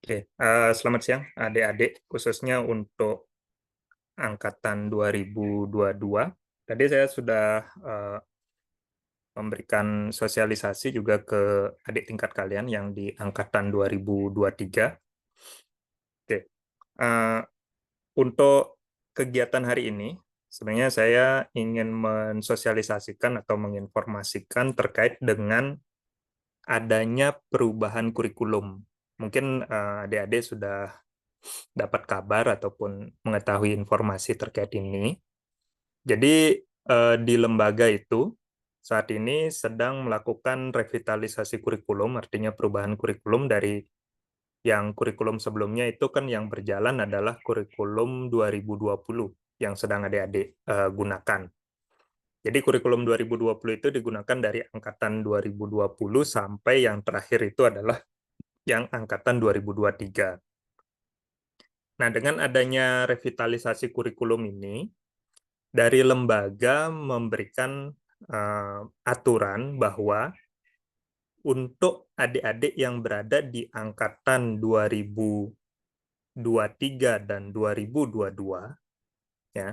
Oke, selamat siang adik-adik, khususnya untuk angkatan 2022. Tadi saya sudah memberikan sosialisasi juga ke adik tingkat kalian yang di angkatan 2023. Oke, eh, untuk kegiatan hari ini, sebenarnya saya ingin mensosialisasikan atau menginformasikan terkait dengan adanya perubahan kurikulum. Mungkin adik-adik sudah dapat kabar ataupun mengetahui informasi terkait ini. Jadi di lembaga itu saat ini sedang melakukan revitalisasi kurikulum, artinya perubahan kurikulum dari yang kurikulum sebelumnya itu kan yang berjalan adalah kurikulum 2020 yang sedang adik-adik gunakan. Jadi kurikulum 2020 itu digunakan dari angkatan 2020 sampai yang terakhir itu adalah yang angkatan 2023. Nah, dengan adanya revitalisasi kurikulum ini, dari lembaga memberikan aturan bahwa untuk adik-adik yang berada di angkatan 2023 dan 2022, ya,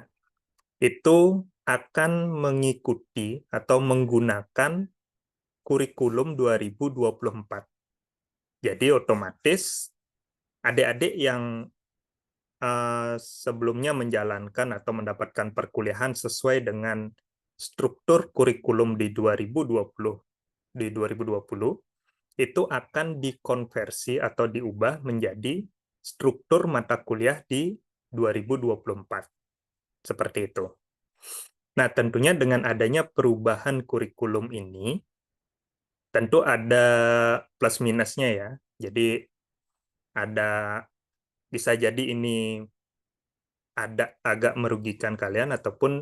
itu akan mengikuti atau menggunakan kurikulum 2024. Jadi otomatis adik-adik yang sebelumnya menjalankan atau mendapatkan perkuliahan sesuai dengan struktur kurikulum di 2020 itu akan dikonversi atau diubah menjadi struktur mata kuliah di 2024. Seperti itu. Nah, tentunya dengan adanya perubahan kurikulum ini, tentu ada plus minusnya ya. Jadi ada bisa jadi ini ada agak merugikan kalian ataupun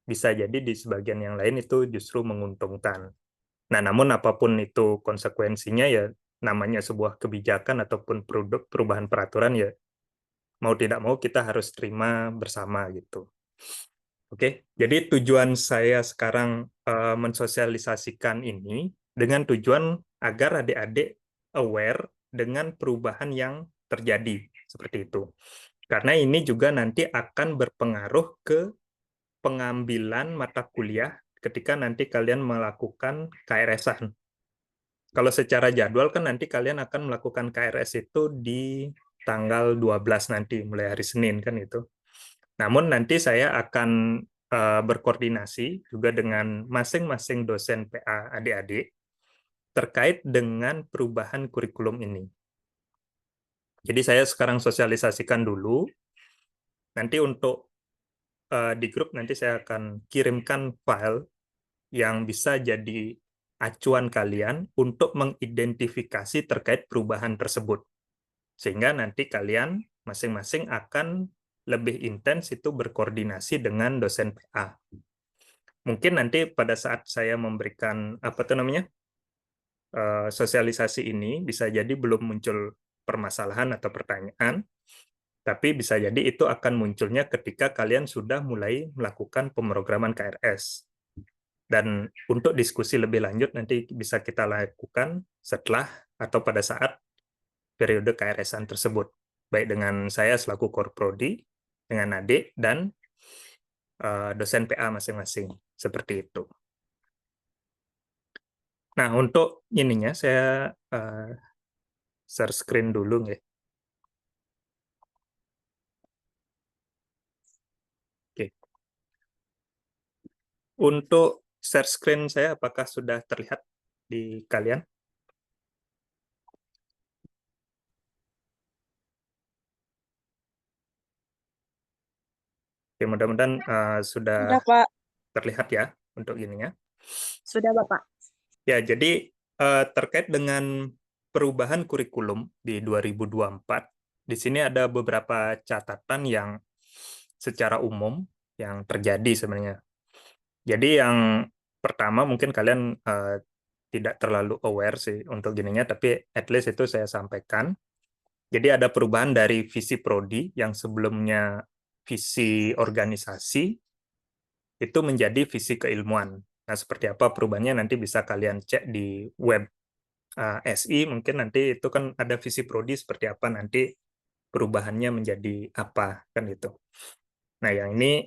bisa jadi di sebagian yang lain itu justru menguntungkan. Nah, namun apapun itu konsekuensinya ya namanya sebuah kebijakan ataupun produk perubahan peraturan ya mau tidak mau kita harus terima bersama gitu. Oke, jadi tujuan saya sekarang mensosialisasikan ini dengan tujuan agar adik-adik aware dengan perubahan yang terjadi seperti itu. Karena ini juga nanti akan berpengaruh ke pengambilan mata kuliah ketika nanti kalian melakukan KRS-an. Kalau secara jadwal kan nanti kalian akan melakukan KRS itu di tanggal 12 nanti, mulai hari Senin kan itu. Namun nanti saya akan berkoordinasi juga dengan masing-masing dosen PA adik-adik terkait dengan perubahan kurikulum ini. Jadi saya sekarang sosialisasikan dulu, nanti untuk di grup nanti saya akan kirimkan file yang bisa jadi acuan kalian untuk mengidentifikasi terkait perubahan tersebut. Sehingga nanti kalian masing-masing akan lebih intens itu berkoordinasi dengan dosen PA. Mungkin nanti pada saat saya memberikan apa tuh namanya sosialisasi ini bisa jadi belum muncul permasalahan atau pertanyaan, tapi bisa jadi itu akan munculnya ketika kalian sudah mulai melakukan pemrograman KRS. Dan untuk diskusi lebih lanjut nanti bisa kita lakukan setelah atau pada saat periode KRS-an tersebut. Baik dengan saya selaku Korprodi, dengan adik, dan dosen PA masing-masing. Seperti itu. Nah, untuk ininya saya share screen dulu. Ya. Oke. Untuk share screen saya, apakah sudah terlihat di kalian? Oke, mudah-mudahan Sudah, sudah Pak. terlihat ya untuk ininya. Sudah, Bapak. Ya, jadi terkait dengan perubahan kurikulum di 2024, di sini ada beberapa catatan yang secara umum yang terjadi sebenarnya. Jadi yang pertama mungkin kalian tidak terlalu aware sih untuk gininya, tapi at least itu saya sampaikan. Jadi ada perubahan dari visi prodi yang sebelumnya visi organisasi itu menjadi visi keilmuan. Nah, seperti apa perubahannya nanti bisa kalian cek di web SI mungkin nanti itu kan ada visi prodi seperti apa nanti perubahannya menjadi apa kan itu. Nah, yang ini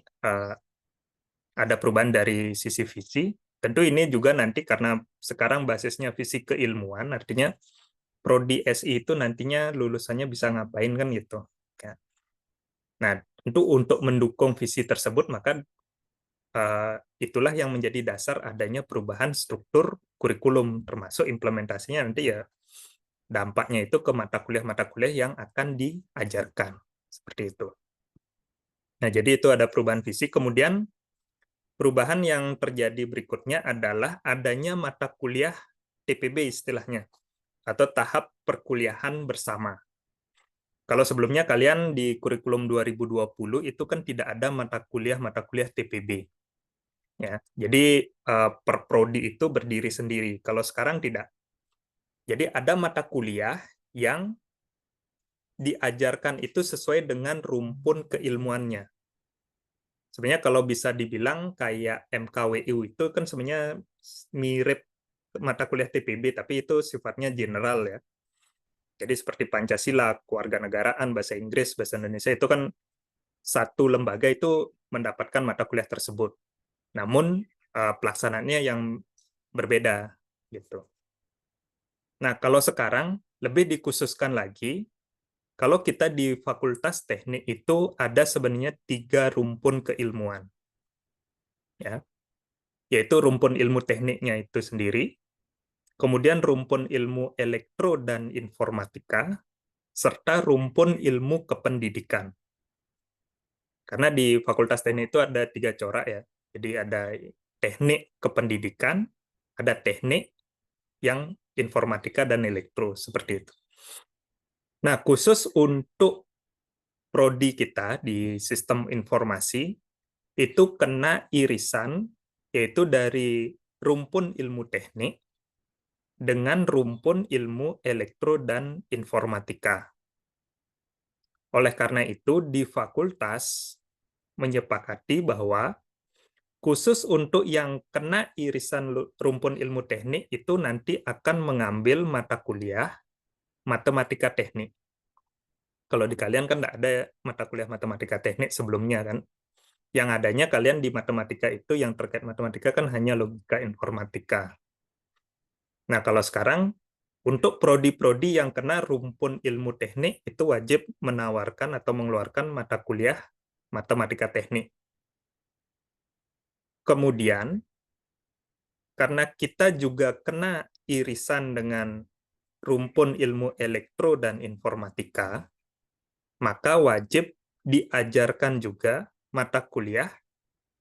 ada perubahan dari sisi visi. Tentu ini juga nanti karena sekarang basisnya visi keilmuan, artinya prodi SI itu nantinya lulusannya bisa ngapain kan gitu. Ya. Nah, untuk mendukung visi tersebut maka itulah yang menjadi dasar adanya perubahan struktur kurikulum, termasuk implementasinya nanti ya dampaknya itu ke mata kuliah yang akan diajarkan. Seperti itu. Nah, jadi itu ada perubahan visi. Kemudian perubahan yang terjadi berikutnya adalah adanya mata kuliah TPB istilahnya, atau tahap perkuliahan bersama. Kalau sebelumnya kalian di kurikulum 2020 itu kan tidak ada mata kuliah TPB. Ya, jadi per prodi itu berdiri sendiri. Kalau sekarang tidak. Jadi ada mata kuliah yang diajarkan itu sesuai dengan rumpun keilmuannya. Sebenarnya kalau bisa dibilang kayak MKWU itu kan sebenarnya mirip mata kuliah TPB, tapi itu sifatnya general ya. Jadi seperti Pancasila, kewarganegaraan, bahasa Inggris, bahasa Indonesia itu kan satu lembaga itu mendapatkan mata kuliah tersebut. Namun pelaksanaannya yang berbeda gitu. Nah, kalau sekarang lebih dikhususkan lagi, kalau kita di Fakultas Teknik itu ada sebenarnya 3 rumpun keilmuan. Ya, yaitu rumpun ilmu tekniknya itu sendiri, kemudian rumpun ilmu elektro dan informatika, serta rumpun ilmu kependidikan. Karena di Fakultas Teknik itu ada 3 corak ya. Jadi ada teknik kependidikan, ada teknik yang informatika dan elektro, seperti itu. Nah, khusus untuk prodi kita di sistem informasi, itu kena irisan, yaitu dari rumpun ilmu teknik dengan rumpun ilmu elektro dan informatika. Oleh karena itu, di fakultas menyepakati bahwa khusus untuk yang kena irisan rumpun ilmu teknik itu nanti akan mengambil mata kuliah matematika teknik. Kalau di kalian kan tidak ada mata kuliah matematika teknik sebelumnya kan. Yang adanya kalian di matematika itu yang terkait matematika kan hanya logika informatika. Nah, kalau sekarang untuk prodi-prodi yang kena rumpun ilmu teknik itu wajib menawarkan atau mengeluarkan mata kuliah matematika teknik. Kemudian, karena kita juga kena irisan dengan rumpun ilmu elektro dan informatika, maka wajib diajarkan juga mata kuliah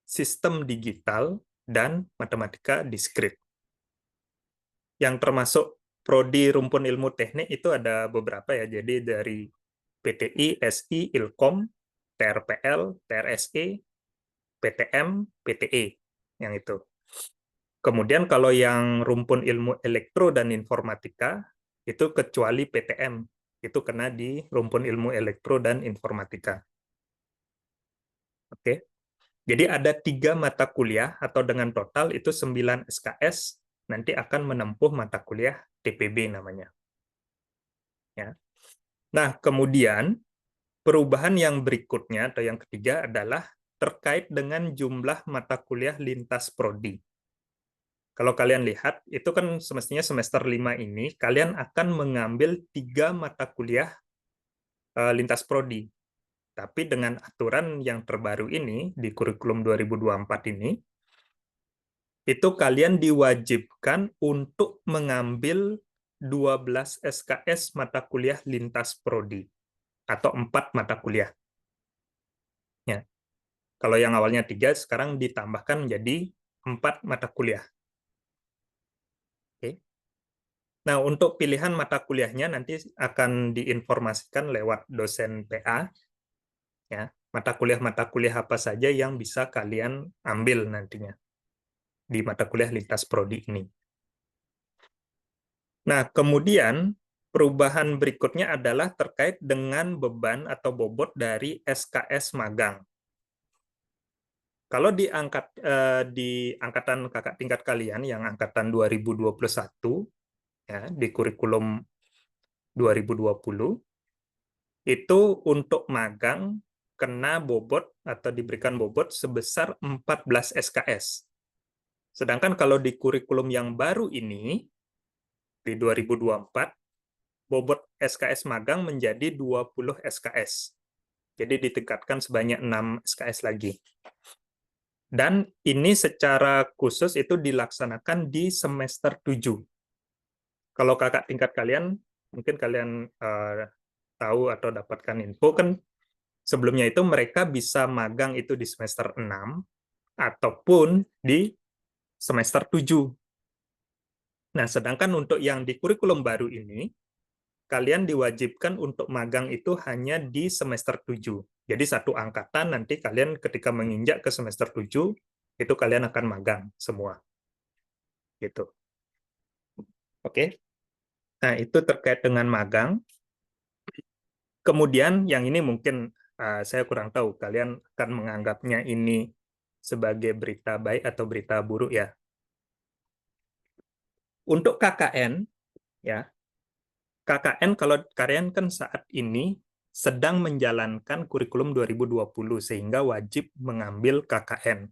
sistem digital dan matematika diskrit. Yang termasuk prodi rumpun ilmu teknik itu ada beberapa ya. Jadi dari PTI, SI, Ilkom, TRPL, TRSE, PTM, PTE yang itu. Kemudian kalau yang rumpun ilmu elektro dan informatika itu kecuali PTM itu kena di rumpun ilmu elektro dan informatika. Oke. Jadi ada 3 mata kuliah atau dengan total itu 9 SKS nanti akan menempuh mata kuliah TPB namanya. Ya. Nah, kemudian perubahan yang berikutnya atau yang ketiga adalah terkait dengan jumlah mata kuliah lintas prodi. Kalau kalian lihat, itu kan semestinya semester 5 ini, kalian akan mengambil 3 mata kuliah lintas prodi. Tapi dengan aturan yang terbaru ini, di kurikulum 2024 ini, itu kalian diwajibkan untuk mengambil 12 SKS mata kuliah lintas prodi, atau 4 mata kuliah. Ya. Kalau yang awalnya 3, sekarang ditambahkan menjadi 4 mata kuliah. Oke. Nah, untuk pilihan mata kuliahnya nanti akan diinformasikan lewat dosen PA. Ya, mata kuliah apa saja yang bisa kalian ambil nantinya di mata kuliah lintas prodi ini. Nah, kemudian perubahan berikutnya adalah terkait dengan beban atau bobot dari SKS magang. Kalau di angkatan kakak tingkat kalian yang angkatan 2021, ya, di kurikulum 2020 itu untuk magang kena bobot atau diberikan bobot sebesar 14 SKS. Sedangkan kalau di kurikulum yang baru ini, di 2024, bobot SKS magang menjadi 20 SKS. Jadi ditingkatkan sebanyak 6 SKS lagi. Dan ini secara khusus itu dilaksanakan di semester 7. Kalau kakak tingkat kalian, mungkin kalian tahu atau dapatkan info, kan sebelumnya itu mereka bisa magang itu di semester 6 ataupun di semester 7. Nah, sedangkan untuk yang di kurikulum baru ini, kalian diwajibkan untuk magang itu hanya di semester 7. Jadi satu angkatan nanti kalian ketika menginjak ke semester 7, itu kalian akan magang semua. Gitu. Oke. Nah, itu terkait dengan magang. Kemudian yang ini mungkin saya kurang tahu, kalian akan menganggapnya ini sebagai berita baik atau berita buruk ya. Untuk KKN, ya, KKN kalau kalian kan saat ini sedang menjalankan kurikulum 2020 sehingga wajib mengambil KKN.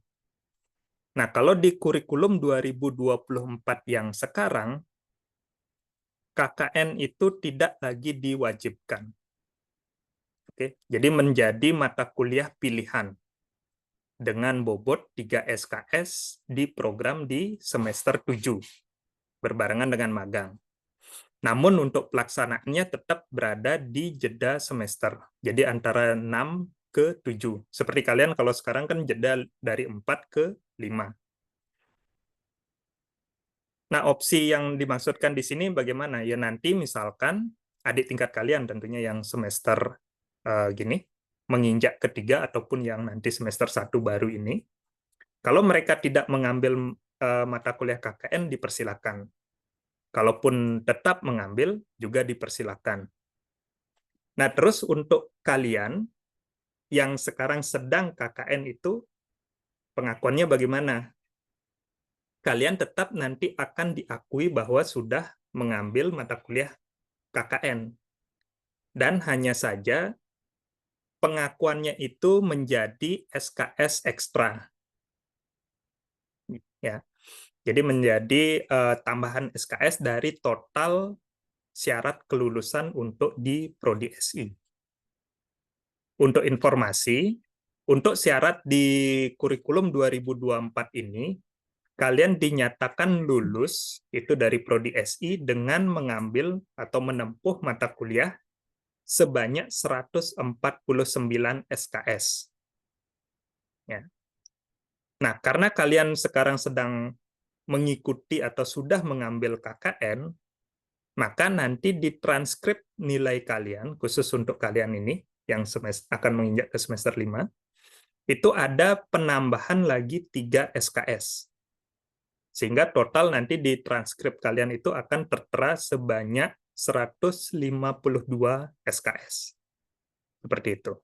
Nah, kalau di kurikulum 2024 yang sekarang, KKN itu tidak lagi diwajibkan. Oke, jadi menjadi mata kuliah pilihan dengan bobot 3 SKS di program di semester 7, berbarengan dengan magang. Namun untuk pelaksanaannya tetap berada di jeda semester. Jadi antara 6 ke 7. Seperti kalian kalau sekarang kan jeda dari 4 ke 5. Nah, opsi yang dimaksudkan di sini bagaimana? Ya nanti misalkan adik tingkat kalian tentunya yang semester gini, menginjak ketiga ataupun yang nanti semester 1 baru ini, kalau mereka tidak mengambil mata kuliah KKN dipersilakan. Kalaupun tetap mengambil juga dipersilakan. Nah, terus untuk kalian yang sekarang sedang KKN itu pengakuannya bagaimana? Kalian tetap nanti akan diakui bahwa sudah mengambil mata kuliah KKN. Dan hanya saja pengakuannya itu menjadi SKS ekstra. Ya. Jadi menjadi tambahan SKS dari total syarat kelulusan untuk di Prodi SI. Untuk informasi, untuk syarat di kurikulum 2024 ini, kalian dinyatakan lulus itu dari Prodi SI dengan mengambil atau menempuh mata kuliah sebanyak 149 SKS. Ya. Nah, karena kalian sekarang sedang mengikuti atau sudah mengambil KKN, maka nanti di transkrip nilai kalian, khusus untuk kalian ini, yang akan menginjak ke semester 5, itu ada penambahan lagi 3 SKS. Sehingga total nanti di transkrip kalian itu akan tertera sebanyak 152 SKS. Seperti itu.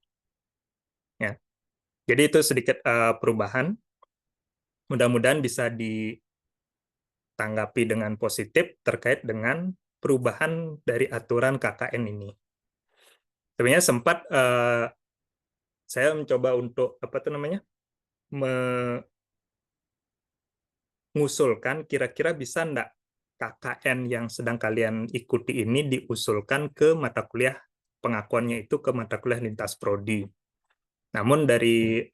Ya. Jadi itu sedikit perubahan. Mudah-mudahan bisa ditanggapi dengan positif terkait dengan perubahan dari aturan KKN ini. Sebenarnya sempat saya mencoba untuk mengusulkan kira-kira bisa enggak KKN yang sedang kalian ikuti ini diusulkan ke mata kuliah pengakuannya itu ke mata kuliah lintas prodi. Namun dari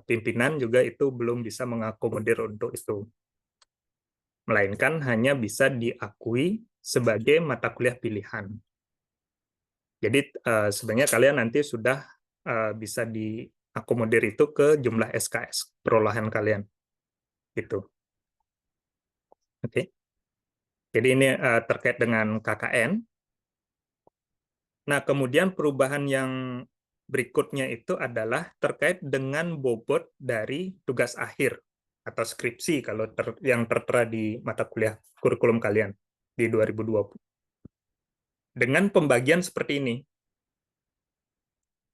pimpinan juga itu belum bisa mengakomodir untuk itu. Melainkan hanya bisa diakui sebagai mata kuliah pilihan. Jadi sebenarnya kalian nanti sudah bisa diakomodir itu ke jumlah SKS perolehan kalian. Gitu. Oke. Jadi ini terkait dengan KKN. Nah, kemudian perubahan yang berikutnya itu adalah terkait dengan bobot dari tugas akhir atau skripsi kalau yang tertera di mata kuliah kurikulum kalian di 2020. Dengan pembagian seperti ini.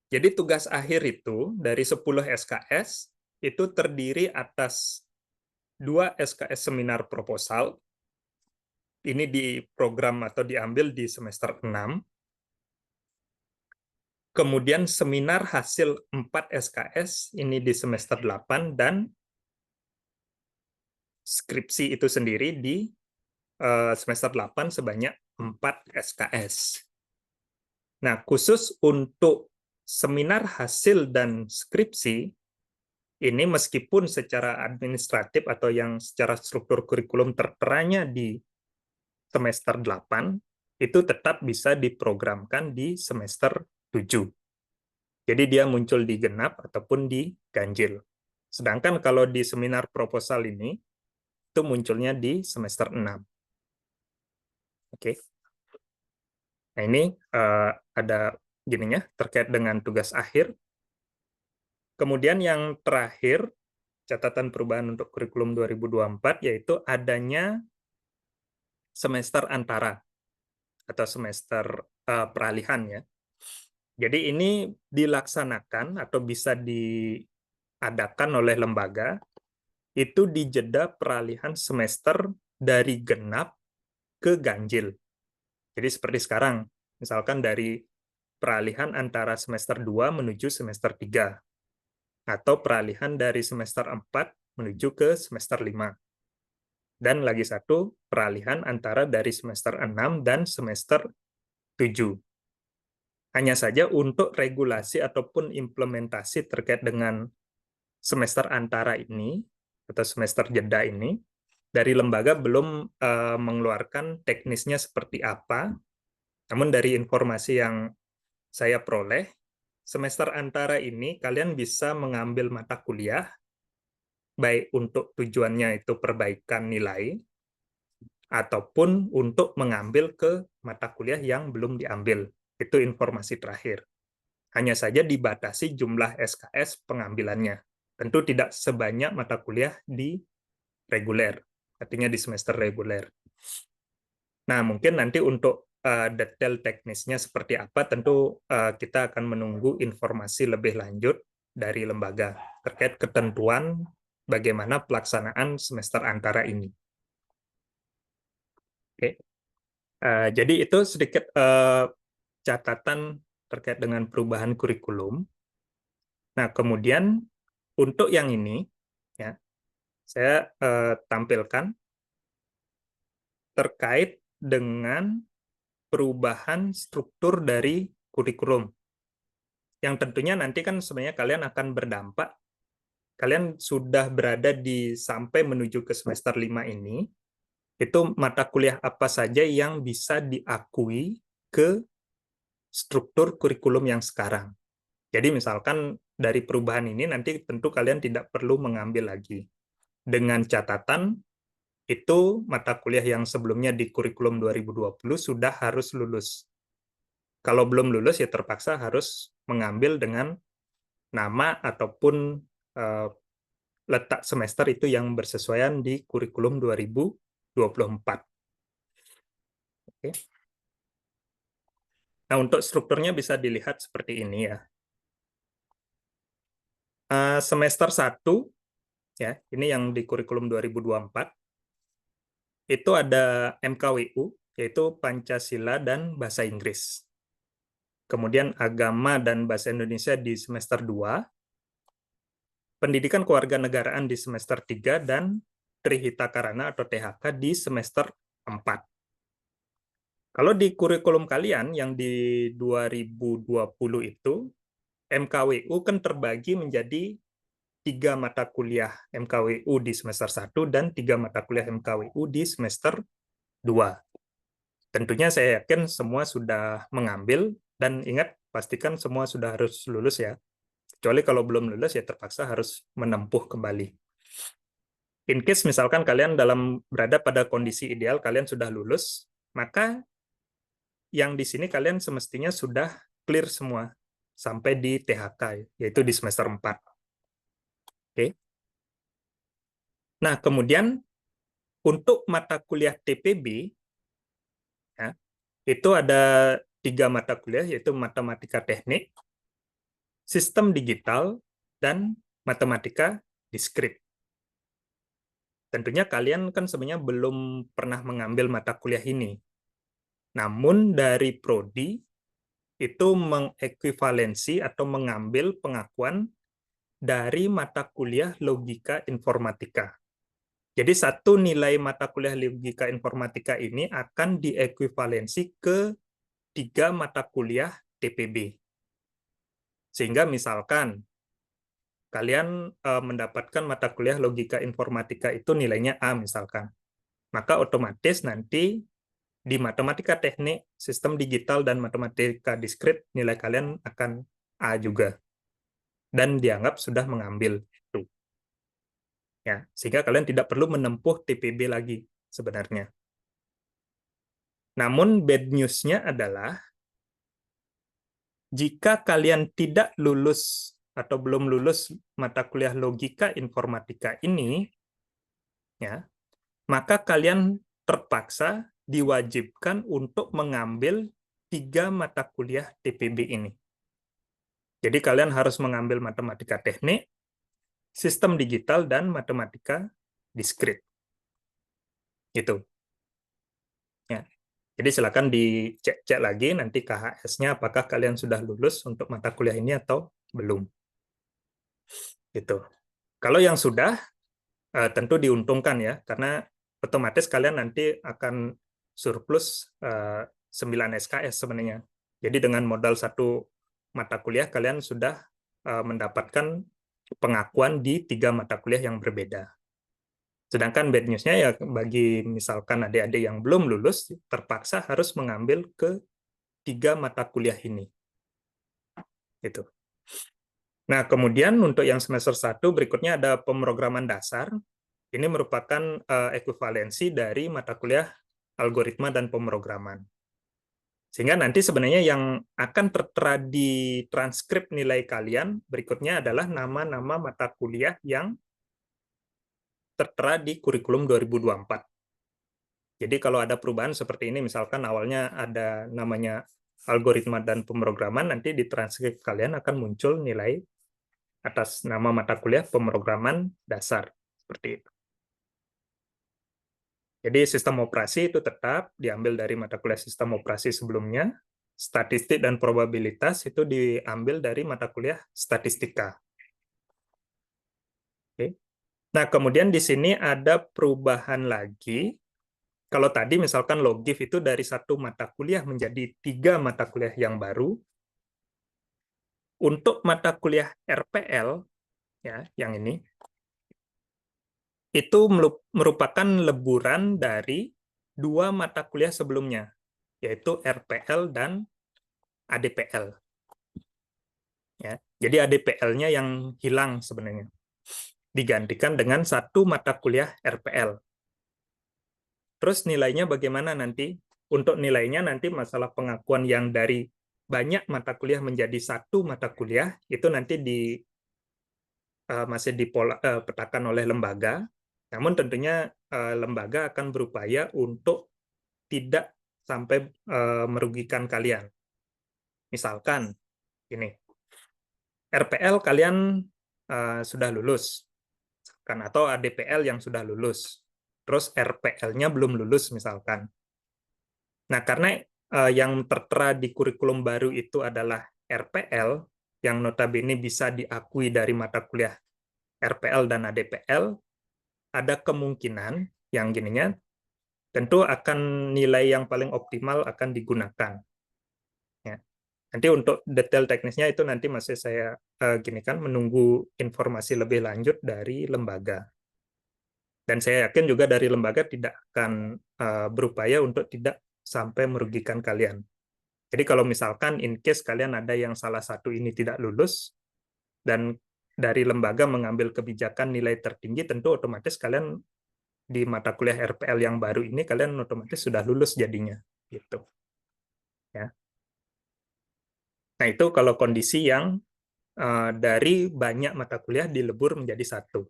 Jadi tugas akhir itu dari 10 SKS itu terdiri atas 2 SKS seminar proposal ini di program atau diambil di semester 6. Kemudian seminar hasil 4 SKS ini di semester 8, dan skripsi itu sendiri di semester 8 sebanyak 4 SKS. Nah, khusus untuk seminar hasil dan skripsi, ini meskipun secara administratif atau yang secara struktur kurikulum terteranya di semester 8, itu tetap bisa diprogramkan di semester 7. Jadi dia muncul di genap ataupun di ganjil. Sedangkan kalau di seminar proposal ini, itu munculnya di semester 6. Oke. Nah, ini ada gininya terkait dengan tugas akhir. Kemudian yang terakhir, catatan perubahan untuk kurikulum 2024, yaitu adanya semester antara atau semester peralihan ya. Jadi ini dilaksanakan atau bisa diadakan oleh lembaga itu di jeda peralihan semester dari genap ke ganjil. Jadi seperti sekarang, misalkan dari peralihan antara semester 2 menuju semester 3, atau peralihan dari semester 4 menuju ke semester 5. Dan lagi satu, peralihan antara dari semester 6 dan semester 7. Hanya saja untuk regulasi ataupun implementasi terkait dengan semester antara ini, atau semester jeda ini, dari lembaga belum mengeluarkan teknisnya seperti apa, namun dari informasi yang saya peroleh, semester antara ini kalian bisa mengambil mata kuliah, baik untuk tujuannya itu perbaikan nilai, ataupun untuk mengambil ke mata kuliah yang belum diambil. Itu informasi terakhir. Hanya saja dibatasi jumlah SKS pengambilannya. Tentu tidak sebanyak mata kuliah di reguler, artinya di semester reguler. Nah, mungkin nanti untuk detail teknisnya seperti apa, tentu kita akan menunggu informasi lebih lanjut dari lembaga terkait ketentuan bagaimana pelaksanaan semester antara ini. Oke. Jadi itu sedikit catatan terkait dengan perubahan kurikulum. Nah, kemudian untuk yang ini, ya, saya tampilkan terkait dengan perubahan struktur dari kurikulum. Yang tentunya nanti kan sebenarnya kalian akan berdampak, kalian sudah berada di sampai menuju ke semester 5 ini, itu mata kuliah apa saja yang bisa diakui ke struktur kurikulum yang sekarang. Jadi misalkan dari perubahan ini nanti tentu kalian tidak perlu mengambil lagi. Dengan catatan itu mata kuliah yang sebelumnya di kurikulum 2020 sudah harus lulus. Kalau belum lulus ya terpaksa harus mengambil dengan nama ataupun letak semester itu yang bersesuaian di kurikulum 2024. Oke. Nah, untuk strukturnya bisa dilihat seperti ini ya. Semester 1, ya, ini yang di kurikulum 2024, itu ada MKWU, yaitu Pancasila dan Bahasa Inggris. Kemudian Agama dan Bahasa Indonesia di semester 2, Pendidikan Kewarganegaraan di semester 3, dan Trihita Karana atau THK di semester 4. Kalau di kurikulum kalian yang di 2020 itu, MKWU kan terbagi menjadi 3 mata kuliah MKWU di semester 1 dan 3 mata kuliah MKWU di semester 2. Tentunya saya yakin semua sudah mengambil, dan ingat, pastikan semua sudah harus lulus ya. Kecuali kalau belum lulus ya terpaksa harus menempuh kembali. In case misalkan kalian berada pada kondisi ideal, kalian sudah lulus, maka yang di sini kalian semestinya sudah clear semua sampai di THK, yaitu di semester 4. Oke. Nah, kemudian untuk mata kuliah TPB, ya, itu ada 3 mata kuliah, yaitu Matematika Teknik, Sistem Digital, dan Matematika Diskrit. tentunya kalian kan sebenarnya belum pernah mengambil mata kuliah ini. Namun dari prodi itu mengekuivalensi atau mengambil pengakuan dari mata kuliah logika informatika. Jadi satu nilai mata kuliah logika informatika ini akan diekuivalensi ke 3 mata kuliah TPB. Sehingga misalkan kalian mendapatkan mata kuliah logika informatika itu nilainya A misalkan. Maka otomatis nanti di matematika teknik, sistem digital, dan matematika diskrit, nilai kalian akan A juga. Dan dianggap sudah mengambil itu. Ya, sehingga kalian tidak perlu menempuh TPB lagi sebenarnya. Namun bad news-nya adalah jika kalian tidak lulus atau belum lulus mata kuliah logika informatika ini, ya, maka kalian terpaksa diwajibkan untuk mengambil 3 mata kuliah TPB ini. Jadi kalian harus mengambil matematika teknik, sistem digital, dan matematika diskrit. Gitu. Ya. Jadi silakan dicek-cek lagi nanti KHS-nya apakah kalian sudah lulus untuk mata kuliah ini atau belum. Gitu. Kalau yang sudah, tentu diuntungkan ya, karena otomatis kalian nanti akan surplus 9 SKS sebenarnya. Jadi dengan modal satu mata kuliah, kalian sudah mendapatkan pengakuan di 3 mata kuliah yang berbeda. Sedangkan bad news-nya ya bagi misalkan adik-adik yang belum lulus, terpaksa harus mengambil ke 3 mata kuliah ini. Gitu. Nah, kemudian untuk yang semester 1 berikutnya ada pemrograman dasar. Ini merupakan ekuivalensi dari mata kuliah algoritma dan pemrograman. Sehingga nanti sebenarnya yang akan tertera di transkrip nilai kalian berikutnya adalah nama-nama mata kuliah yang tertera di kurikulum 2024. Jadi kalau ada perubahan seperti ini, misalkan awalnya ada namanya algoritma dan pemrograman, nanti di transkrip kalian akan muncul nilai atas nama mata kuliah pemrograman dasar. Seperti itu. Jadi sistem operasi itu tetap diambil dari mata kuliah sistem operasi sebelumnya. Statistik dan probabilitas itu diambil dari mata kuliah statistika. Oke. Nah, kemudian di sini ada perubahan lagi. Kalau tadi misalkan logif itu dari satu mata kuliah menjadi 3 mata kuliah yang baru. Untuk mata kuliah RPL, ya, yang ini, itu merupakan leburan dari 2 mata kuliah sebelumnya, yaitu RPL dan ADPL. Ya, jadi ADPL-nya yang hilang sebenarnya. Digantikan dengan satu mata kuliah RPL. Terus nilainya bagaimana nanti? Untuk nilainya nanti masalah pengakuan yang dari banyak mata kuliah menjadi satu mata kuliah, itu nanti masih dipetakan oleh lembaga. Namun tentunya lembaga akan berupaya untuk tidak sampai merugikan kalian. Misalkan, ini, RPL kalian sudah lulus, kan, atau ADPL yang sudah lulus, terus RPL-nya belum lulus misalkan. Nah, karena yang tertera di kurikulum baru itu adalah RPL, yang notabene bisa diakui dari mata kuliah RPL dan ADPL, ada kemungkinan yang gininya, tentu akan nilai yang paling optimal akan digunakan. Ya. Nanti untuk detail teknisnya itu nanti masih saya gini kan menunggu informasi lebih lanjut dari lembaga. Dan saya yakin juga dari lembaga tidak akan berupaya untuk tidak sampai merugikan kalian. Jadi kalau misalkan in case kalian ada yang salah satu ini tidak lulus, dan dari lembaga mengambil kebijakan nilai tertinggi, tentu otomatis kalian di mata kuliah RPL yang baru ini, kalian otomatis sudah lulus jadinya. Gitu. Ya. Nah, itu kalau kondisi yang dari banyak mata kuliah dilebur menjadi satu.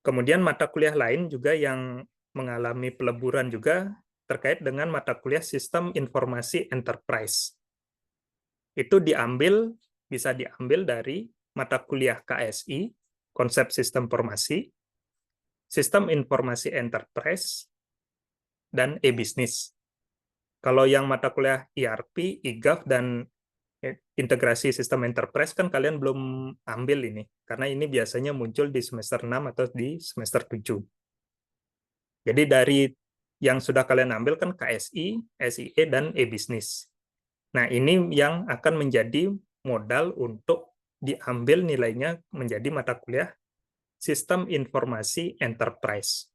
Kemudian mata kuliah lain juga yang mengalami peleburan juga terkait dengan mata kuliah sistem informasi enterprise. Itu bisa diambil dari mata kuliah KSI, konsep sistem informasi, Sistem Informasi Enterprise, dan e-Business. Kalau yang mata kuliah ERP, e-Gov, dan integrasi sistem enterprise kan kalian belum ambil ini, karena ini biasanya muncul di semester 6 atau di semester 7. Jadi dari yang sudah kalian ambil kan KSI, SIE, dan e-Business. Nah, ini yang akan menjadi modal untuk diambil nilainya menjadi mata kuliah Sistem Informasi Enterprise.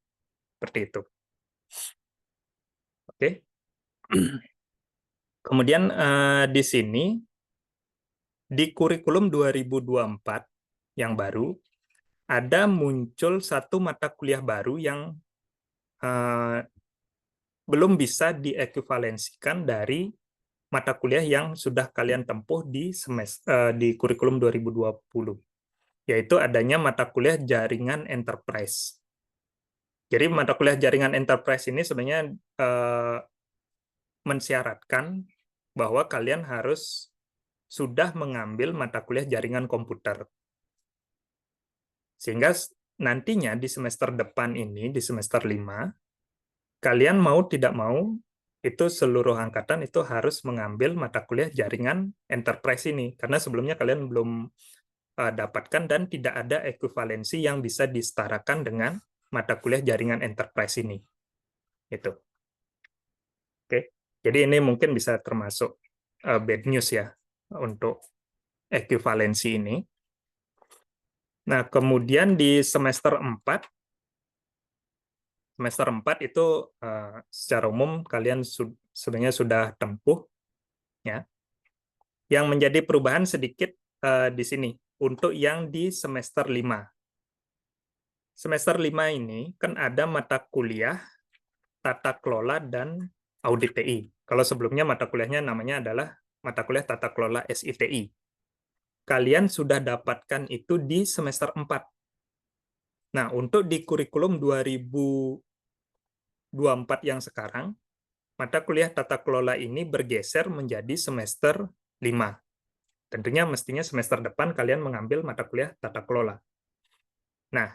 Seperti itu. Oke. Kemudian di sini, di kurikulum 2024 yang baru, ada muncul satu mata kuliah baru yang belum bisa diekuivalensikan dari mata kuliah yang sudah kalian tempuh di di kurikulum 2020, yaitu adanya mata kuliah jaringan enterprise. Jadi mata kuliah jaringan enterprise ini sebenarnya mensyaratkan bahwa kalian harus sudah mengambil mata kuliah jaringan komputer. Sehingga nantinya di semester depan ini, di semester 5, kalian mau tidak mau, itu seluruh angkatan itu harus mengambil mata kuliah jaringan enterprise ini. Karena sebelumnya kalian belum dapatkan dan tidak ada ekuivalensi yang bisa disetarakan dengan mata kuliah jaringan enterprise ini. Itu. Oke. Jadi ini mungkin bisa termasuk bad news ya untuk ekuivalensi ini. Nah, kemudian di semester 4 itu secara umum kalian sebenarnya sudah tempuh ya. Yang menjadi perubahan sedikit di sini untuk yang di semester 5. Semester 5 ini kan ada mata kuliah tata kelola dan audit TI. Kalau sebelumnya mata kuliahnya namanya adalah mata kuliah tata kelola SITI. Kalian sudah dapatkan itu di semester 4. Nah, untuk di kurikulum 2024 yang sekarang, mata kuliah tata kelola ini bergeser menjadi semester 5. Tentunya mestinya semester depan kalian mengambil mata kuliah tata kelola. Nah,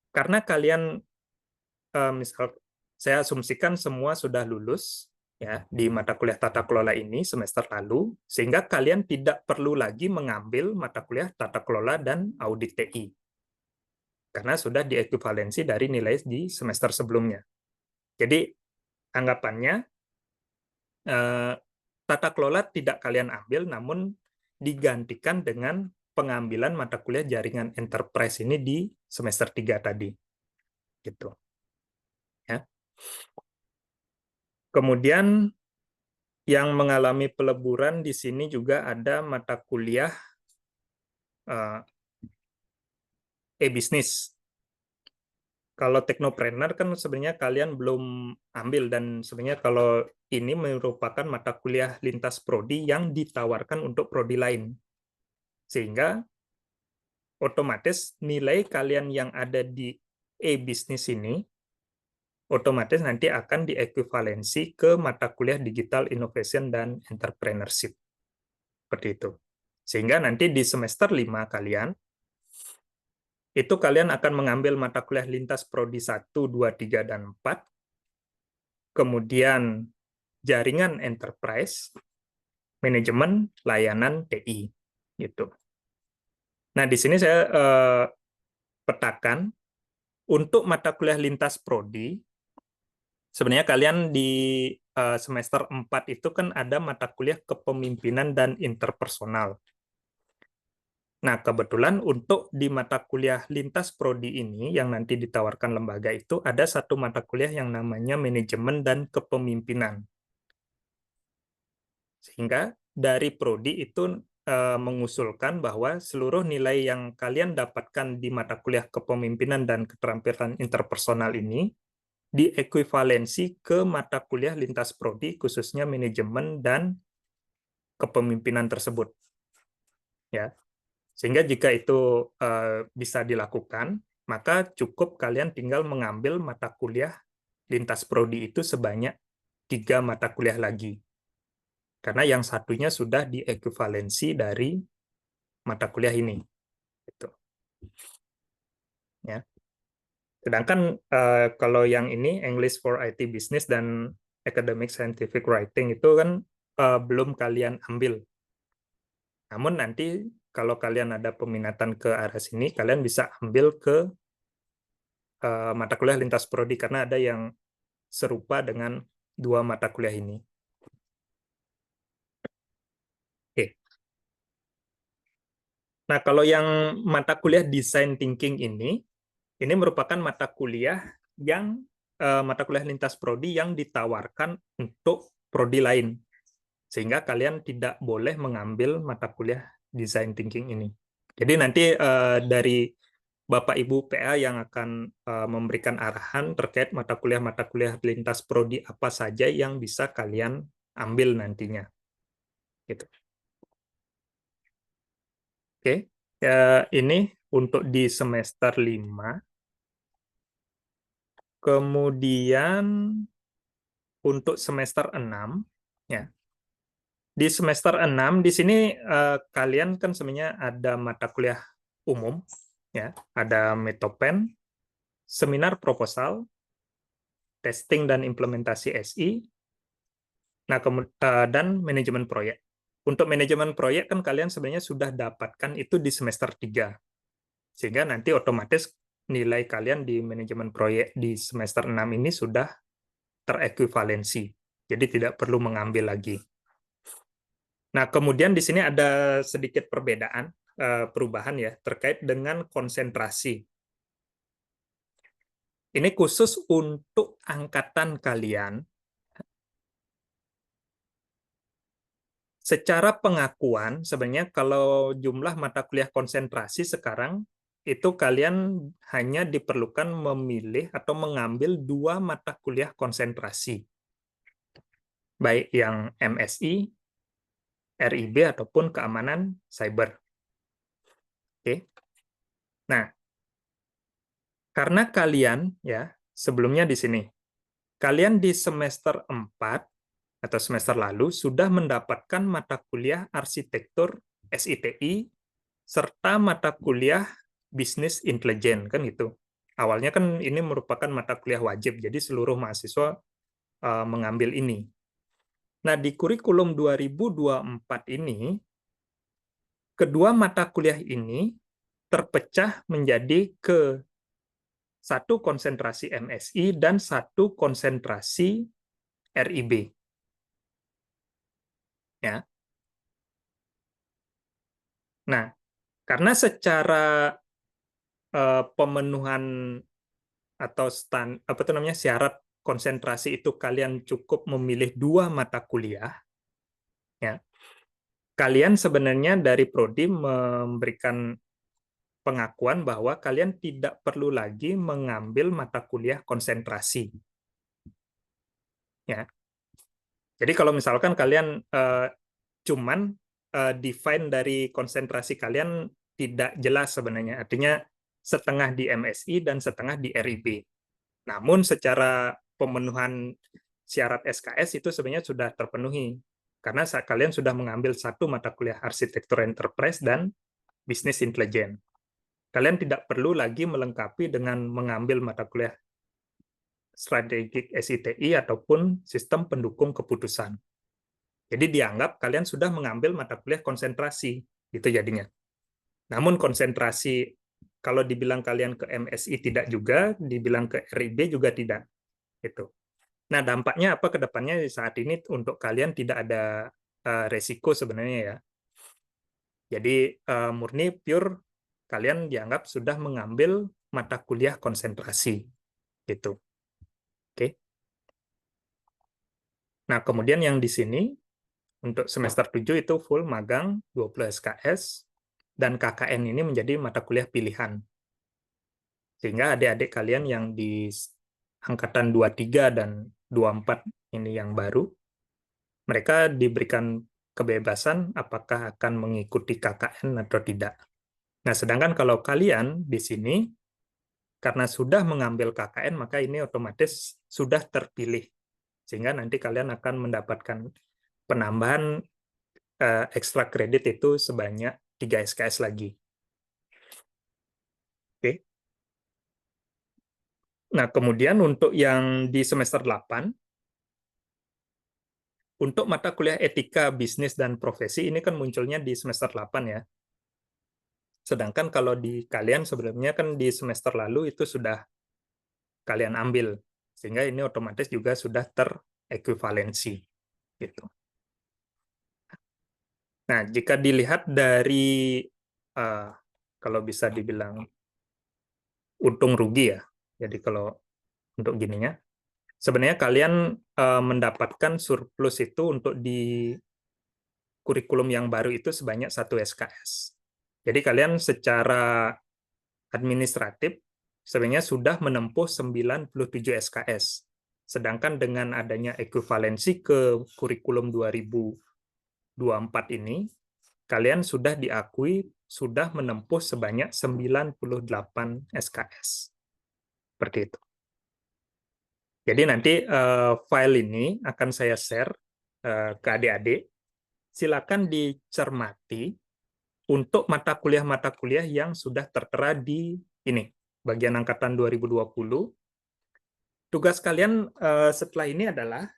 karena kalian, misal saya asumsikan semua sudah lulus ya di mata kuliah tata kelola ini semester lalu, sehingga kalian tidak perlu lagi mengambil mata kuliah tata kelola dan audit TI. Karena sudah diekuivalensi dari nilai di semester sebelumnya. Jadi, anggapannya, tata kelola tidak kalian ambil, namun digantikan dengan pengambilan mata kuliah jaringan enterprise ini di semester 3 tadi. Gitu. Ya. Kemudian yang mengalami peleburan di sini juga ada mata kuliah e-business. Kalau teknopreneur kan sebenarnya kalian belum ambil, dan sebenarnya kalau ini merupakan mata kuliah lintas prodi yang ditawarkan untuk prodi lain. Sehingga otomatis nilai kalian yang ada di e-business ini otomatis nanti akan diekuivalensi ke mata kuliah Digital Innovation dan Entrepreneurship. Seperti itu. Sehingga nanti di semester 5 kalian, itu kalian akan mengambil mata kuliah lintas prodi 1, 2, 3, dan 4, kemudian jaringan enterprise, manajemen, layanan TI. Gitu. Nah, di sini saya petakan, untuk mata kuliah lintas prodi, sebenarnya kalian di semester 4 itu kan ada mata kuliah kepemimpinan dan interpersonal. Nah, kebetulan untuk di mata kuliah lintas prodi ini yang nanti ditawarkan lembaga itu ada satu mata kuliah yang namanya manajemen dan kepemimpinan. Sehingga dari prodi itu mengusulkan bahwa seluruh nilai yang kalian dapatkan di mata kuliah kepemimpinan dan keterampilan interpersonal ini diekuivalensi ke mata kuliah lintas prodi khususnya manajemen dan kepemimpinan tersebut. Ya. Sehingga jika itu bisa dilakukan, maka cukup kalian tinggal mengambil mata kuliah lintas prodi itu sebanyak 3 mata kuliah lagi. Karena yang satunya sudah diekuivalensi dari mata kuliah ini. Gitu. Ya. Sedangkan kalau yang ini English for IT Business dan Academic Scientific Writing itu kan belum kalian ambil. Namun nanti kalau kalian ada peminatan ke arah sini, kalian bisa ambil ke mata kuliah lintas prodi karena ada yang serupa dengan dua mata kuliah ini. Oke. Nah, kalau yang mata kuliah Design Thinking ini merupakan mata kuliah yang mata kuliah lintas prodi yang ditawarkan untuk prodi lain. Sehingga kalian tidak boleh mengambil mata kuliah Design Thinking ini. Jadi nanti dari Bapak Ibu PA yang akan memberikan arahan terkait mata kuliah lintas prodi apa saja yang bisa kalian ambil nantinya. Gitu. Oke, ini untuk di semester 5. Kemudian untuk semester 6, ya. Di semester 6 di sini kalian kan sebenarnya ada mata kuliah umum, ya, ada Metopen, seminar proposal, testing dan implementasi SI, nah dan manajemen proyek. Untuk manajemen proyek kan kalian sebenarnya sudah dapatkan itu di semester 3. Sehingga nanti otomatis nilai kalian di manajemen proyek di semester 6 ini sudah terekuivalensi. Jadi tidak perlu mengambil lagi. Nah, kemudian di sini ada sedikit perbedaan, perubahan ya, terkait dengan konsentrasi. Ini khusus untuk angkatan kalian. Secara pengakuan, sebenarnya kalau jumlah mata kuliah konsentrasi sekarang, itu kalian hanya diperlukan memilih atau mengambil 2 mata kuliah konsentrasi. Baik yang MSI, RIB, ataupun keamanan cyber. Oke. Nah, karena kalian, ya, sebelumnya di sini, kalian di semester 4 atau semester lalu sudah mendapatkan mata kuliah arsitektur SITI serta mata kuliah bisnis intelijen kan itu. Awalnya kan ini merupakan mata kuliah wajib, jadi seluruh mahasiswa mengambil ini. Nah, di kurikulum 2024 ini, kedua mata kuliah ini terpecah menjadi satu konsentrasi MSI dan satu konsentrasi RIB. Ya. Nah, karena secara pemenuhan atau apa itu namanya syarat konsentrasi itu kalian cukup memilih 2 mata kuliah, ya. Kalian sebenarnya dari prodi memberikan pengakuan bahwa kalian tidak perlu lagi mengambil mata kuliah konsentrasi, ya. Jadi kalau misalkan kalian cuman define dari konsentrasi kalian tidak jelas sebenarnya, artinya setengah di MSI dan setengah di RIB. Namun secara pemenuhan syarat SKS itu sebenarnya sudah terpenuhi karena kalian sudah mengambil satu mata kuliah arsitektur enterprise dan bisnis intelijen. Kalian tidak perlu lagi melengkapi dengan mengambil mata kuliah strategic SITI ataupun sistem pendukung keputusan. Jadi dianggap kalian sudah mengambil mata kuliah konsentrasi, gitu jadinya. Namun konsentrasi, kalau dibilang kalian ke MSI tidak juga, dibilang ke RIB juga tidak. Gitu. Nah, dampaknya apa ke depannya saat ini untuk kalian tidak ada resiko sebenarnya ya. Jadi murni pure kalian dianggap sudah mengambil mata kuliah konsentrasi. Gitu. Oke. Nah, kemudian yang di sini untuk semester 7 itu full magang 20 SKS dan KKN ini menjadi mata kuliah pilihan. Sehingga adik-adik kalian yang di angkatan 23 dan 24 ini yang baru, mereka diberikan kebebasan apakah akan mengikuti KKN atau tidak. Nah, sedangkan kalau kalian di sini, karena sudah mengambil KKN, maka ini otomatis sudah terpilih. Sehingga nanti kalian akan mendapatkan penambahan ekstra kredit itu sebanyak 3 SKS lagi. Oke. Nah, kemudian untuk yang di semester 8, untuk mata kuliah etika, bisnis, dan profesi, ini kan munculnya di semester 8 ya. Sedangkan kalau di kalian sebelumnya kan di semester lalu itu sudah kalian ambil. Sehingga ini otomatis juga sudah terekuivalensi. Gitu. Nah, jika dilihat dari, kalau bisa dibilang untung rugi ya, jadi kalau untuk gininya, sebenarnya kalian mendapatkan surplus itu untuk di kurikulum yang baru itu sebanyak 1 SKS. Jadi kalian secara administratif sebenarnya sudah menempuh 97 SKS. Sedangkan dengan adanya ekuivalensi ke kurikulum 2024 ini, kalian sudah diakui sudah menempuh sebanyak 98 SKS. Seperti itu. Jadi nanti file ini akan saya share ke adik-adik. Silakan dicermati untuk mata kuliah yang sudah tertera di ini, bagian angkatan 2020. Tugas kalian setelah ini adalah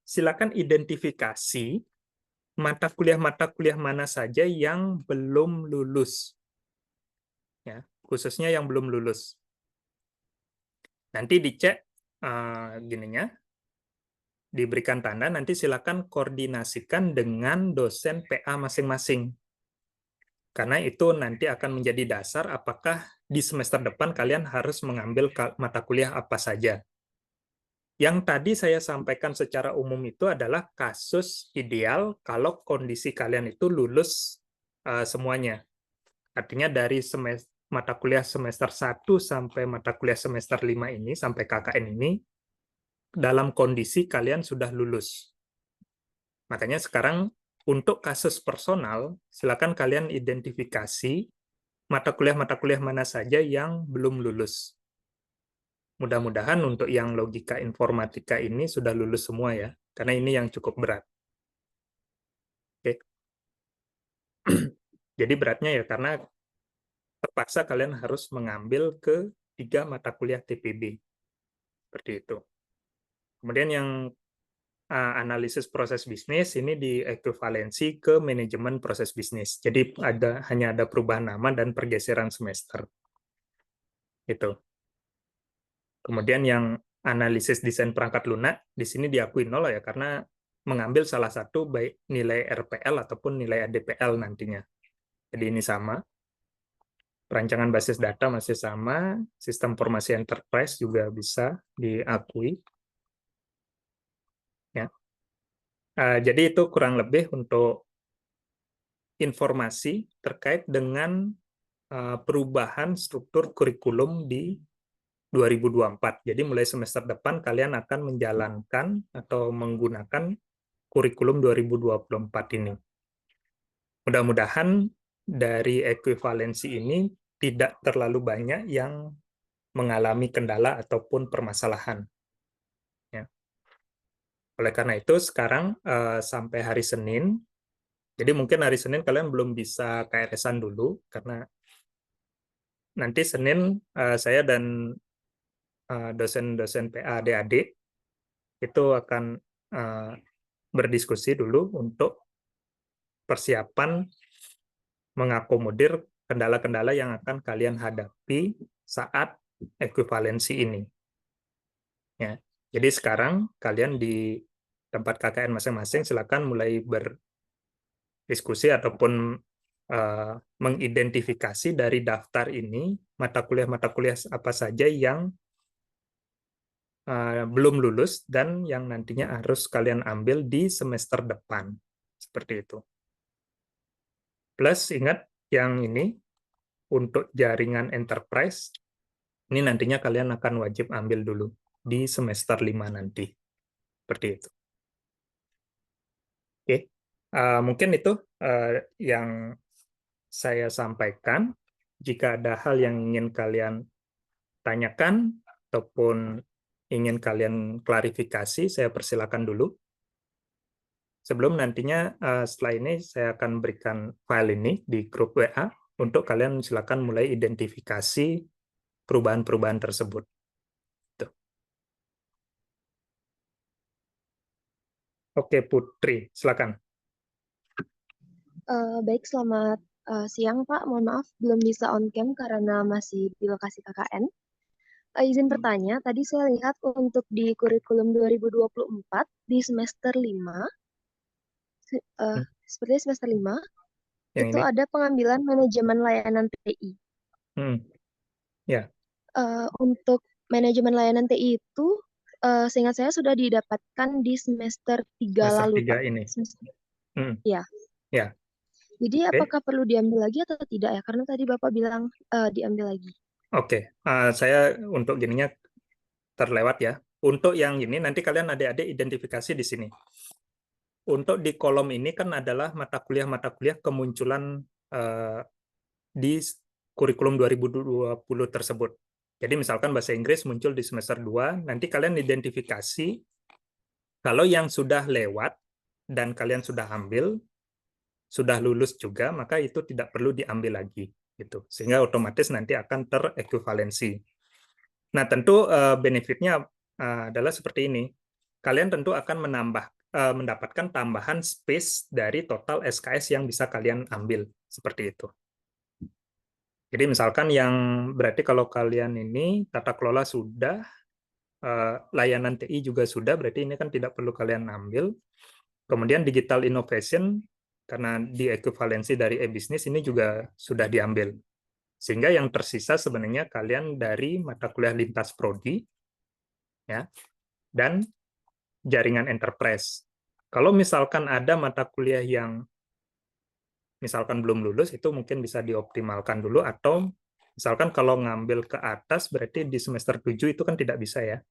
silakan identifikasi mata kuliah mana saja yang belum lulus. Ya, khususnya yang belum lulus. Nanti dicek gininya, diberikan tanda, nanti silakan koordinasikan dengan dosen PA masing-masing. Karena itu nanti akan menjadi dasar apakah di semester depan kalian harus mengambil mata kuliah apa saja. Yang tadi saya sampaikan secara umum itu adalah kasus ideal kalau kondisi kalian itu lulus semuanya. Artinya dari mata kuliah semester 1 sampai mata kuliah semester 5 ini, sampai KKN ini, dalam kondisi kalian sudah lulus. Makanya sekarang untuk kasus personal, silakan kalian identifikasi mata kuliah mana saja yang belum lulus. Mudah-mudahan untuk yang logika informatika ini sudah lulus semua ya, karena ini yang cukup berat. Oke. Jadi beratnya ya karena terpaksa kalian harus mengambil ke 3 mata kuliah TPB. Seperti itu. Kemudian yang analisis proses bisnis ini diekuivalensi ke manajemen proses bisnis. Jadi hanya ada perubahan nama dan pergeseran semester. Itu. Kemudian yang analisis desain perangkat lunak di sini diakui 0 ya karena mengambil salah satu baik nilai RPL ataupun nilai ADPL nantinya. Jadi ini sama. Perancangan basis data masih sama, sistem informasi enterprise juga bisa diakui. Ya. Jadi itu kurang lebih untuk informasi terkait dengan perubahan struktur kurikulum di 2024. Jadi mulai semester depan kalian akan menjalankan atau menggunakan kurikulum 2024 ini. Mudah-mudahan dari ekuivalensi ini tidak terlalu banyak yang mengalami kendala ataupun permasalahan. Ya. Oleh karena itu sekarang sampai hari Senin, jadi mungkin hari Senin kalian belum bisa KRS-an dulu karena nanti Senin saya dan dosen-dosen PA adik-adik itu akan berdiskusi dulu untuk persiapan mengakomodir kendala-kendala yang akan kalian hadapi saat ekuivalensi ini. Ya. Jadi sekarang kalian di tempat KKN masing-masing silakan mulai berdiskusi ataupun mengidentifikasi dari daftar ini mata kuliah apa saja yang belum lulus dan yang nantinya harus kalian ambil di semester depan. Seperti itu. Plus ingat yang ini untuk jaringan enterprise ini nantinya kalian akan wajib ambil dulu di semester 5 nanti. Seperti itu. Oke. Mungkin itu yang saya sampaikan. Jika ada hal yang ingin kalian tanyakan ataupun ingin kalian klarifikasi, saya persilakan dulu. Sebelum nantinya setelah ini saya akan berikan file ini di grup WA untuk kalian silakan mulai identifikasi perubahan-perubahan tersebut. Oke, Putri, silakan. Baik, selamat siang Pak. Mohon maaf belum bisa on cam karena masih di lokasi KKN. Izin bertanya, tadi saya lihat untuk di kurikulum 2024 di semester 5, Hmm, sepertinya semester 5, Yang itu ini. ada pengambilan manajemen layanan TI. Hmm, Ya, Untuk manajemen layanan TI itu, seingat saya sudah didapatkan di semester 3 semester lalu 3 Pak. ini. Semester, Hmm, ya. Ya, Jadi oke. apakah perlu diambil lagi atau tidak ya? Karena tadi Bapak bilang diambil lagi. Oke. Saya untuk gininya terlewat ya. Untuk yang ini nanti kalian adik-adik identifikasi di sini. Untuk di kolom ini kan adalah mata kuliah kemunculan di kurikulum 2020 tersebut. Jadi misalkan bahasa Inggris muncul di semester 2, nanti kalian identifikasi kalau yang sudah lewat dan kalian sudah ambil, sudah lulus juga, maka itu tidak perlu diambil lagi gitu. Sehingga otomatis nanti akan terekuivalensi. Nah, tentu benefitnya adalah seperti ini. Kalian tentu akan mendapatkan tambahan space dari total SKS yang bisa kalian ambil seperti itu. Jadi misalkan yang berarti kalau kalian ini tata kelola sudah, layanan TI juga sudah, berarti ini kan tidak perlu kalian ambil. Kemudian digital innovation, karena diekuivalensi dari e-business ini juga sudah diambil. Sehingga yang tersisa sebenarnya kalian dari mata kuliah lintas prodi, ya, dan jaringan enterprise. Kalau misalkan ada mata kuliah yang misalkan belum lulus, itu mungkin bisa dioptimalkan dulu, atau misalkan kalau ngambil ke atas, berarti di semester 7 itu kan tidak bisa ya,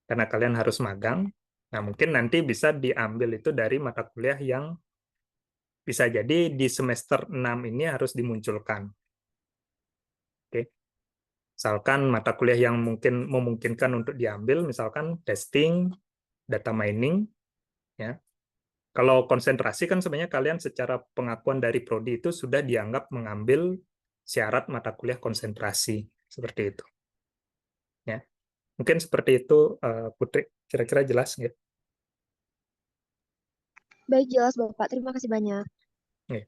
karena kalian harus magang. Nah, mungkin nanti bisa diambil itu dari mata kuliah yang bisa jadi di semester 6 ini harus dimunculkan. Oke. Misalkan mata kuliah yang mungkin memungkinkan untuk diambil, misalkan testing, data mining, ya. Kalau konsentrasi kan sebenarnya kalian secara pengakuan dari prodi itu sudah dianggap mengambil syarat mata kuliah konsentrasi, seperti itu. Ya. Mungkin seperti itu, Putri. Kira-kira jelas nggak? Baik, jelas Bapak. Terima kasih banyak. Ya.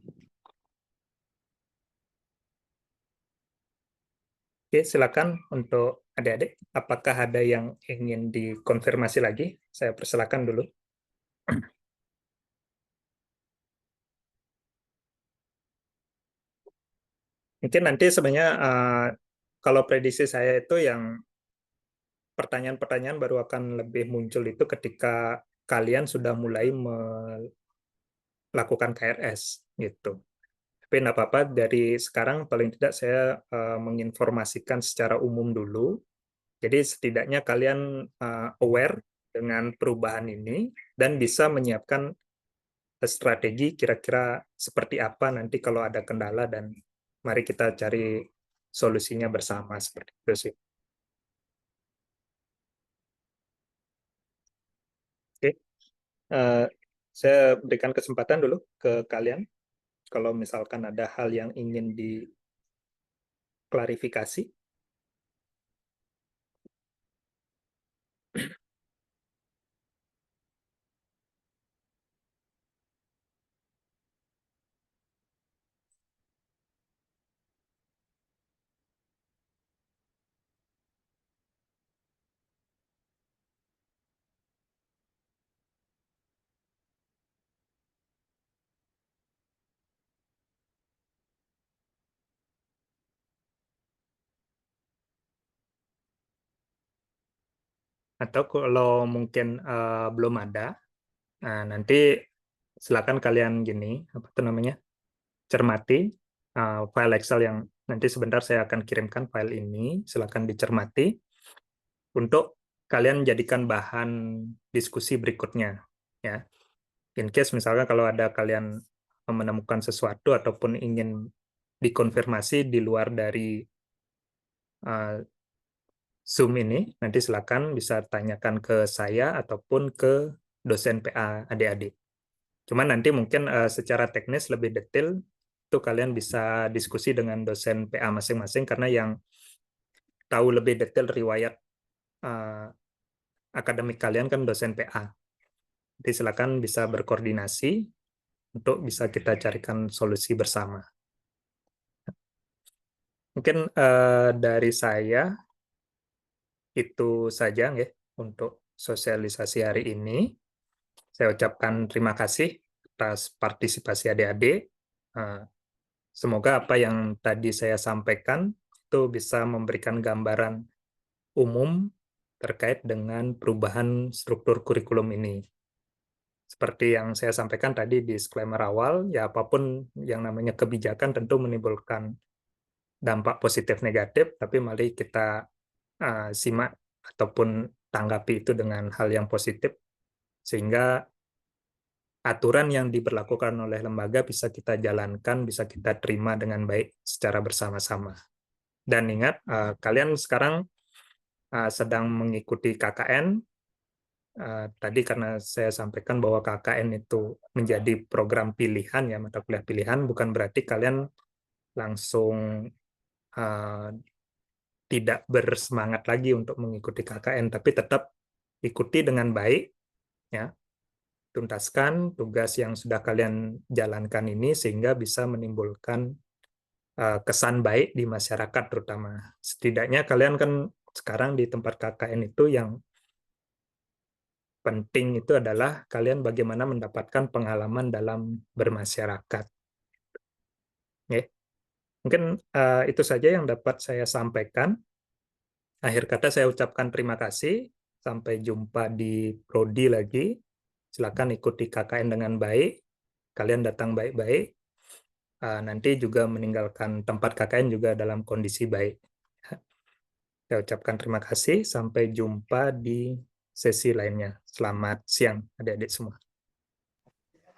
Oke, silakan untuk adik-adik. Apakah ada yang ingin dikonfirmasi lagi? Saya persilakan dulu. Mungkin nanti sebenarnya kalau prediksi saya itu yang pertanyaan-pertanyaan baru akan lebih muncul itu ketika kalian sudah mulai melakukan KRS gitu. Tapi tidak apa-apa, dari sekarang paling tidak saya menginformasikan secara umum dulu. Jadi setidaknya kalian aware dengan perubahan ini dan bisa menyiapkan strategi kira-kira seperti apa nanti kalau ada kendala, dan mari kita cari solusinya bersama seperti itu sih. Oke, eh, saya berikan kesempatan dulu ke kalian kalau misalkan ada hal yang ingin diklarifikasi. Atau kalau mungkin belum ada, nah nanti silakan kalian gini, apa itu namanya, cermati file Excel yang nanti sebentar saya akan kirimkan file ini, silakan dicermati untuk kalian jadikan bahan diskusi berikutnya. Ya, in case misalkan kalau ada kalian menemukan sesuatu ataupun ingin dikonfirmasi di luar dari uh, Zoom ini, nanti silakan bisa tanyakan ke saya ataupun ke dosen PA adik-adik. Cuman nanti mungkin secara teknis lebih detail itu kalian bisa diskusi dengan dosen PA masing-masing, karena yang tahu lebih detail riwayat uh, akademik kalian kan dosen PA. Jadi silakan bisa berkoordinasi untuk bisa kita carikan solusi bersama. Mungkin dari saya itu saja ya untuk sosialisasi hari ini. Saya ucapkan terima kasih atas partisipasi adik-adik. Semoga apa yang tadi saya sampaikan itu bisa memberikan gambaran umum terkait dengan perubahan struktur kurikulum ini. Seperti yang saya sampaikan tadi di disclaimer awal, ya apapun yang namanya kebijakan tentu menimbulkan dampak positif negatif, tapi mari kita simak ataupun tanggapi itu dengan hal yang positif, sehingga aturan yang diberlakukan oleh lembaga bisa kita jalankan, bisa kita terima dengan baik secara bersama-sama. Dan ingat, kalian sekarang sedang mengikuti KKN. Tadi karena saya sampaikan bahwa KKN itu menjadi program pilihan, ya mata kuliah pilihan, bukan berarti kalian langsung tidak bersemangat lagi untuk mengikuti KKN, tapi tetap ikuti dengan baik, ya. Tuntaskan tugas yang sudah kalian jalankan ini sehingga bisa menimbulkan kesan baik di masyarakat terutama. Setidaknya kalian kan sekarang di tempat KKN itu yang penting itu adalah kalian bagaimana mendapatkan pengalaman dalam bermasyarakat. Oke. Mungkin itu saja yang dapat saya sampaikan. Akhir kata saya ucapkan terima kasih. Sampai jumpa di Prodi lagi. Silakan ikuti KKN dengan baik. Kalian datang baik-baik. Nanti juga meninggalkan tempat KKN juga dalam kondisi baik. Saya ucapkan terima kasih. Sampai jumpa di sesi lainnya. Selamat siang, adik-adik semua.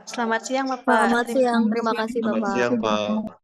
Selamat siang, Bapak. Selamat siang, terima kasih Selamat Bapak. siang, Pak.